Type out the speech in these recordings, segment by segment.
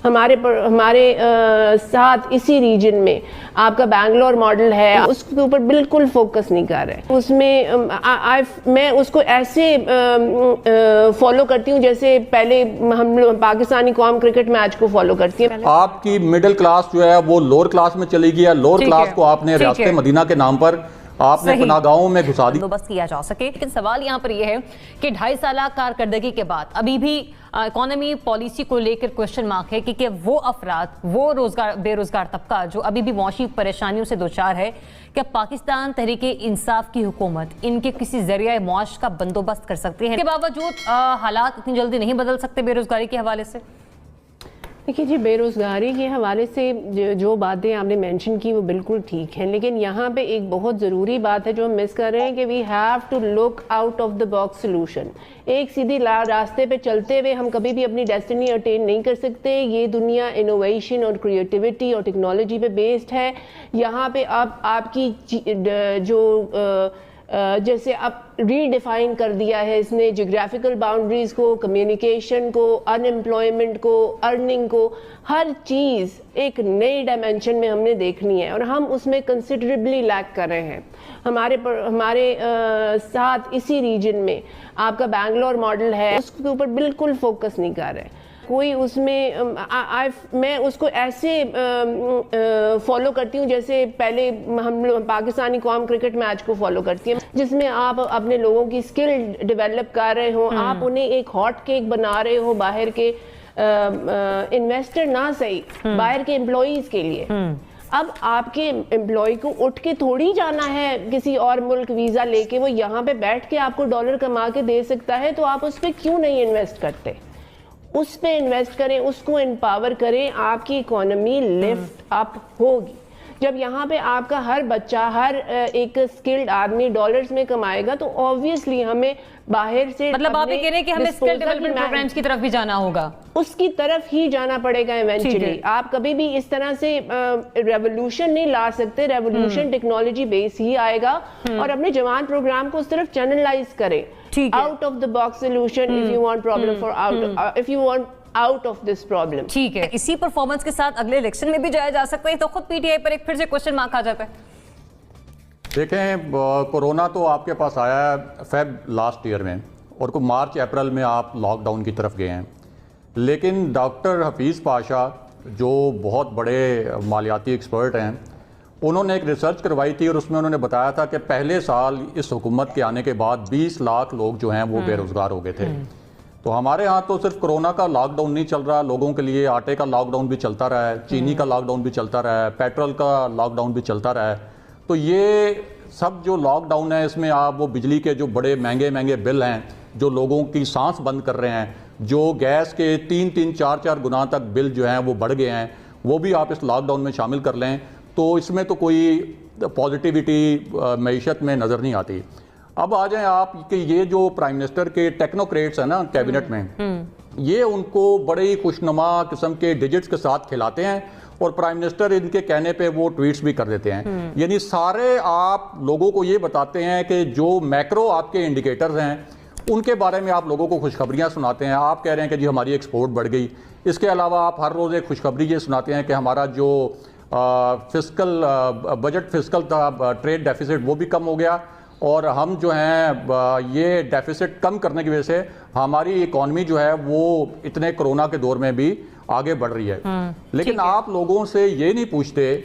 ہمارے ساتھ اسی ریجن میں آپ کا بینگلور ماڈل ہے، اس کے اوپر بالکل فوکس نہیں کر رہے. اس میں اس کو ایسے فالو کرتی ہوں جیسے پہلے ہم پاکستانی قوم کرکٹ میچ کو فالو کرتی ہیں. آپ کی مڈل کلاس جو ہے وہ لوور کلاس میں چلی گئی ہے، لوور کلاس کو آپ نے ریاست مدینہ کے نام پر آپ نے پناہ گاہوں میں گھسا دی. بندوبست کیا جا سکے. لیکن سوال یہاں پر یہ ہے کہ 2.5 سالہ کارکردگی کے بعد ابھی بھی اکانومی پالیسی کو لے کر کوشچن مارک ہے کہ وہ افراد، وہ بے روزگار طبقہ جو ابھی بھی معاشی پریشانیوں سے دوچار ہے، کہ پاکستان تحریک انصاف کی حکومت ان کے کسی ذریعہ معاش کا بندوبست کر سکتی ہے؟ اس کے باوجود حالات اتنی جلدی نہیں بدل سکتے بے روزگاری کے حوالے سے؟ دیکھیے جی، بے روزگاری کے حوالے سے جو باتیں آپ نے مینشن کی وہ بالکل ٹھیک ہیں، لیکن یہاں پہ ایک بہت ضروری بات ہے جو ہم مس کر رہے ہیں کہ we have to look out of the box solution. ایک سیدھی راستے پہ چلتے ہوئے ہم کبھی بھی اپنی ڈیسٹینی اٹین نہیں کر سکتے. یہ دنیا انوویشن اور کریٹیوٹی اور ٹیکنالوجی پہ بیسڈ ہے. یہاں پہ آپ کی جو جیسے اب ری ڈیفائن کر دیا ہے اس نے جغرافیکل باؤنڈریز کو، کمیونیکیشن کو، ان ایمپلائمنٹ کو، ارننگ کو، ہر چیز ایک نئی ڈائمینشن میں ہم نے دیکھنی ہے اور ہم اس میں کنسیڈریبلی لیک کر رہے ہیں. ہمارے ساتھ اسی ریجن میں آپ کا بینگلور ماڈل ہے، اس کے اوپر بالکل فوکس نہیں کر رہے. کوئی اس میں اس کو ایسے فالو کرتی ہوں جیسے پہلے ہم پاکستانی قوم کرکٹ میچ کو فالو کرتی ہیں، جس میں آپ اپنے لوگوں کی اسکل ڈیولپ کر رہے ہوں، آپ انہیں ایک ہاٹ کیک بنا رہے ہو باہر کے انویسٹر نہ صحیح، باہر کے امپلائیز کے لیے. اب آپ کے امپلائی کو اٹھ کے تھوڑی جانا ہے کسی اور ملک ویزا لے کے، وہ یہاں پہ بیٹھ کے آپ کو ڈالر کما کے دے سکتا ہے، تو آپ اس پہ کیوں نہیں انویسٹ کرتے؟ اس پہ انویسٹ کریں، اس کو امپاور کریں، آپ کی اکانومی لفٹ اپ ہوگی. جب یہاں پہ آپ کا ہر بچہ، ہر ایک اسکلڈ آدمی ڈالرز میں کمائے گا تو آبویسلی ہمیں باہر سے، مطلب آپ یہ کہہ رہے ہیں کہ ہمیں اسکل ڈیولپمنٹ پروگرامز کی طرف بھی جانا ہوگا، اس کی طرف ہی جانا پڑے گا ایونچولی. آپ کبھی بھی اس طرح سے ریولوشن نہیں لا سکتے. ریولوشن ٹیکنالوجی بیس ہی آئے گا اور اپنے جوان پروگرام کو صرف چینلائز کریں. out of the box solution if you want problem for if you want out of this problem. ٹھیک ہے، اسی پرفارمنس کے ساتھ اگلے الیکشن میں بھی جایا جا سکتا ہے تو خود پی ٹی آئی پر ایک پھر سے کوشچن مارک آ جاتا ہے. دیکھیں، کورونا تو آپ کے پاس آیا ہے فیب لاسٹ ایئر میں اور کو مارچ اپریل میں آپ لاک ڈاؤن کی طرف گئے ہیں، لیکن ڈاکٹر حفیظ پاشا جو بہت بڑے مالیاتی ایکسپرٹ ہیں، انہوں نے ایک ریسرچ کروائی تھی اور اس میں انہوں نے بتایا تھا کہ پہلے سال اس حکومت کے آنے کے بعد 20 لاکھ لوگ جو ہیں وہ بے روزگار ہو گئے تھے. تو ہمارے ہاں تو صرف کرونا کا لاک ڈاؤن نہیں چل رہا، لوگوں کے لیے آٹے کا لاک ڈاؤن بھی چلتا رہا ہے، چینی کا لاک ڈاؤن بھی چلتا رہا ہے، پیٹرول کا لاک ڈاؤن بھی چلتا رہا ہے. تو یہ سب جو لاک ڈاؤن ہے اس میں آپ وہ بجلی کے جو بڑے مہنگے بل ہیں جو لوگوں کی سانس بند کر رہے ہیں، جو گیس کے 3 4 گنا تک بل جو ہیں وہ بڑھ گئے ہیں، وہ بھی آپ اس لاک ڈاؤن میں شامل کر لیں تو اس میں تو کوئی پازیٹیوٹی معیشت میں نظر نہیں آتی. اب آ جائیں آپ کہ یہ جو پرائم منسٹر کے ٹیکنوکریٹس ہیں نا کیبنٹ میں، یہ ان کو بڑے ہی خوشنما قسم کے ڈیجٹس کے ساتھ کھلاتے ہیں اور پرائم منسٹر ان کے کہنے پہ وہ ٹویٹس بھی کر دیتے ہیں. یعنی سارے آپ لوگوں کو یہ بتاتے ہیں کہ جو میکرو آپ کے انڈیکیٹرز ہیں ان کے بارے میں آپ لوگوں کو خوشخبریاں سناتے ہیں. آپ کہہ رہے ہیں کہ جی ہماری ایکسپورٹ بڑھ گئی. اس کے علاوہ آپ ہر روز ایک خوشخبری یہ سناتے ہیں کہ ہمارا جو فسکل بجٹ فسکل تھا ٹریڈ ڈیفیسٹ وہ بھی کم ہو گیا اور ہم جو ہیں یہ ڈیفیسٹ کم کرنے کی وجہ سے ہماری اکانومی جو ہے وہ اتنے کرونا کے دور میں بھی آگے بڑھ رہی ہے. لیکن آپ لوگوں سے یہ نہیں پوچھتے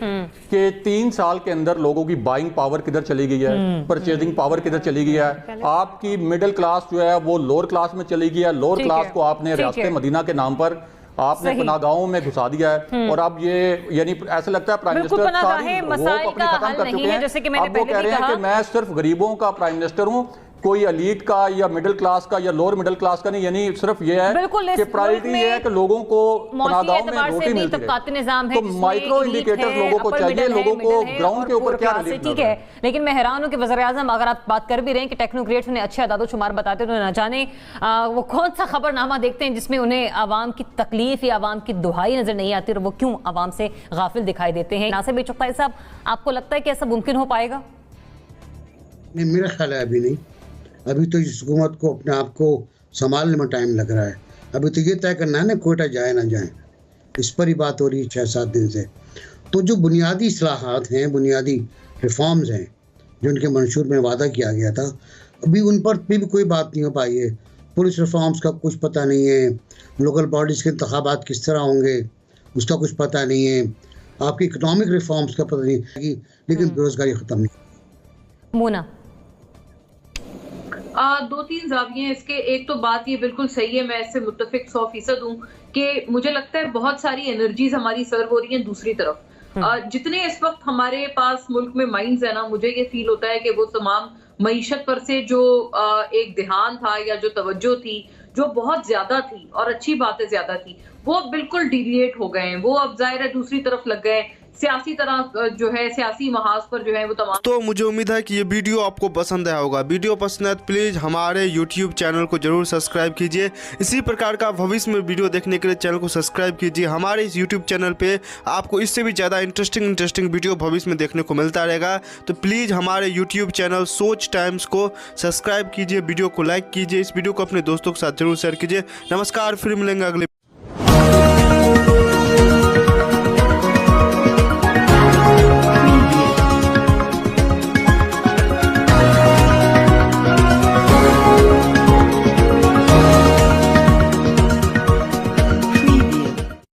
کہ 3 سال کے اندر لوگوں کی بائنگ پاور کدھر چلی گئی ہے، پرچیزنگ پاور کدھر چلی گئی ہے. آپ کی مڈل کلاس جو ہے وہ لوور کلاس میں چلی گئی ہے. لوور کلاس کو آپ نے ریاست مدینہ کے نام پر آپ نے پناہ گاہوں میں گھسا دیا ہے اور اب یہ یعنی ایسا لگتا ہے پرائم منسٹر ساری ہوپ اپنی ختم کر چکے ہیں. اب وہ کہہ رہے ہیں کہ میں صرف غریبوں کا پرائم منسٹر ہوں، کوئی ایلیٹ کا یا مڈل کلاس کا یا لوور مڈل کلاس کا نہیں. یعنی صرف یہ ہے کہ پرائرٹی یہ ہے کہ لوگوں کو پناہ گاہوں میں روٹی ملتی ہے. تو مائکرو انڈیکیٹر لوگوں کو چاہیے، لوگوں کو گراؤنڈ کے اوپر کیا ریلیف. ٹھیک ہے، لیکن میں حیران ہوں کہ وزیر اعظم اگر آپ بات کر بھی رہے ہیں کہ ٹیکنوکریٹس انہیں اچھے اعداد و شمار بتاتے ہیں تو نہ جانے وہ کون سا خبر نامہ دیکھتے ہیں جس میں انہیں عوام کی تکلیف یا عوام کی دہائی نظر نہیں آتی اور وہ کیوں عوام سے غافل دکھائی دیتے ہیں. ناصر بھائی چغتائی صاحب، آپ کو لگتا ہے کہ ایسا ممکن ہو پائے گا؟ نہیں، میرا خیال ہے ابھی نہیں. ابھی تو اس حکومت کو اپنے آپ کو سنبھالنے میں ٹائم لگ رہا ہے. ابھی تو یہ طے کرنا ہے نا کوئٹہ جائے نہ جائیں. اس پر ہی بات ہو رہی ہے 6-7 دن سے. تو جو بنیادی اصلاحات ہیں، بنیادی ریفارمز ہیں جو ان کے منشور میں وعدہ کیا گیا تھا، ابھی ان پر بھی کوئی بات نہیں ہو پائی ہے. پولیس ریفارمز کا کچھ پتہ نہیں ہے، لوکل باڈیز کے انتخابات کس طرح ہوں گے اس کا کچھ پتہ نہیں ہے، آپ کی اکنامک ریفارمز کا پتہ نہیں ہے، لیکن بے روزگاری ختم نہیں. مونا 2-3 زاویے اس کے. ایک تو بات یہ بالکل صحیح ہے، میں اس سے متفق 100% ہوں کہ مجھے لگتا ہے بہت ساری انرجیز ہماری سرو ہو رہی ہیں دوسری طرف. جتنے اس وقت ہمارے پاس ملک میں مائنڈز ہیں نا، مجھے یہ فیل ہوتا ہے کہ وہ تمام معیشت پر سے جو ایک دھیان تھا یا جو توجہ تھی جو بہت زیادہ تھی، اور اچھی باتیں زیادہ تھی، وہ بالکل ڈیویٹ ہو گئے ہیں. وہ اب ظاہر ہے دوسری طرف لگ گئے، سیاسی طرح جو ہے سیاسی محاذ پر جو ہے وہ تمام. تو مجھے امید ہے کہ یہ ویڈیو آپ کو پسند آیا ہوگا. ویڈیو پسند ہے تو پلیز ہمارے یوٹیوب چینل کو ضرور سبسکرائب کیجیے. اسی پرکار کا بھوشیہ میں ویڈیو دیکھنے کے لیے چینل کو سبسکرائب کیجیے. ہمارے اس یوٹیوب چینل پہ آپ کو اس سے بھی زیادہ انٹرسٹنگ ویڈیو بھوشیہ میں دیکھنے کو ملتا رہے گا. تو پلیز ہمارے یوٹیوب چینل سوچ ٹائمز کو سبسکرائب کیجیے، ویڈیو کو لائک کیجیے، اس ویڈیو کو اپنے دوستوں کے ساتھ ضرور شیئر کیجیے. نمسکار، پھر ملیں گے اگلے